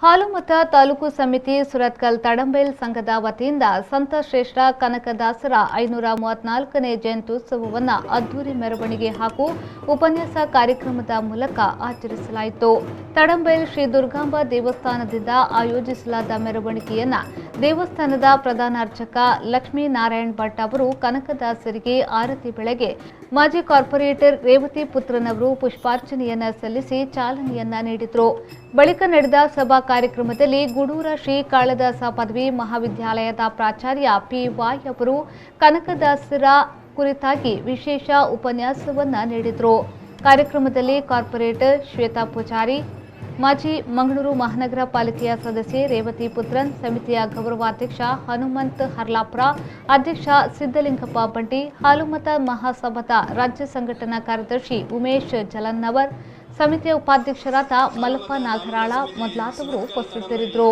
ಹಾಲುಮತ ತಾಲೂಕು ಸಮಿತಿ ಸುರತ್ಕಲ್ ತಡಂಬೇಲ್ ಸಂಘದ ವತಿಯಿಂದ ಸಂತ ಶ್ರೇಷ್ಠ ಕನಕದಾಸರ 534ನೇ ಜಯಂತ್ಯುತ್ಸವವನ್ನು ಅದ್ದೂರಿ ಮೆರವಣಿಗೆ ಹಾಗೂ ಉಪನ್ಯಾಸ ಕಾರ್ಯಕ್ರಮದ ಮೂಲಕ ಆಚರಿಸಲಾಯಿತು. ತಡಂಬೇಲ್ ಶ್ರೀ ದುರ್ಗಾಂಬ ದೇವಸ್ಥಾನದಿಂದ ಆಯೋಜಿಸಲಾದ ಮೆರವಣಿಗೆಯನ್ನು ದೇವಸ್ಥಾನದ ಪ್ರಧಾನ ಅರ್ಚಕ ಲಕ್ಷ್ಮೀನಾರಾಯಣ್ ಭಟ್ ಅವರು ಕನಕದಾಸರಿಗೆ ಆರತಿ ಬೆಳಗ್ಗೆ ಮಾಜಿ ಕಾರ್ಪೊರೇಟರ್ ರೇವತಿ ಪುತ್ರನವರು ಪುಷ್ಪಾರ್ಚನೆಯನ್ನ ಸಲ್ಲಿಸಿ ಚಾಲನೆಯನ್ನ ನೀಡಿದರು. ಬಳಿಕ ನಡೆದ ಸಭಾ ಕಾರ್ಯಕ್ರಮದಲ್ಲಿ ಗುಡೂರ ಶ್ರೀ ಕಾಳಿದಾಸ ಪದವಿ ಮಹಾವಿದ್ಯಾಲಯದ ಪ್ರಾಚಾರ್ಯ ಪಿ.ವೈ. ಅವರು ಕನಕದಾಸರ ಕುರಿತಾಗಿ ವಿಶೇಷ ಉಪನ್ಯಾಸವನ್ನ ನೀಡಿದರು. ಕಾರ್ಯಕ್ರಮದಲ್ಲಿ ಕಾರ್ಪೊರೇಟರ್ ಶ್ವೇತಾ ಪೂಜಾರಿ, ಮಾಜಿ ಮಂಗಳೂರು ಮಹಾನಗರ ಪಾಲಿಕೆಯ ಸದಸ್ಯೆ ರೇವತಿ ಪುತ್ರನ್, ಸಮಿತಿಯ ಗೌರವಾಧ್ಯಕ್ಷ ಹನುಮಂತ್ ಹರ್ಲಾಪುರ, ಅಧ್ಯಕ್ಷ ಸಿದ್ದಲಿಂಗಪ್ಪ ಬಂಟಿ, ಹಾಲುಮತ ಮಹಾಸಭಾದ ರಾಜ್ಯ ಸಂಘಟನಾ ಕಾರ್ಯದರ್ಶಿ ಉಮೇಶ್ ಜಲನ್ನವರ್, ಸಮಿತಿಯ ಉಪಾಧ್ಯಕ್ಷರಾದ ಮಲ್ಲಪ್ಪ ನಾಗರಾಳ ಮೊದಲಾದವರು ಉಪಸ್ಥಿತರಿದ್ದರು.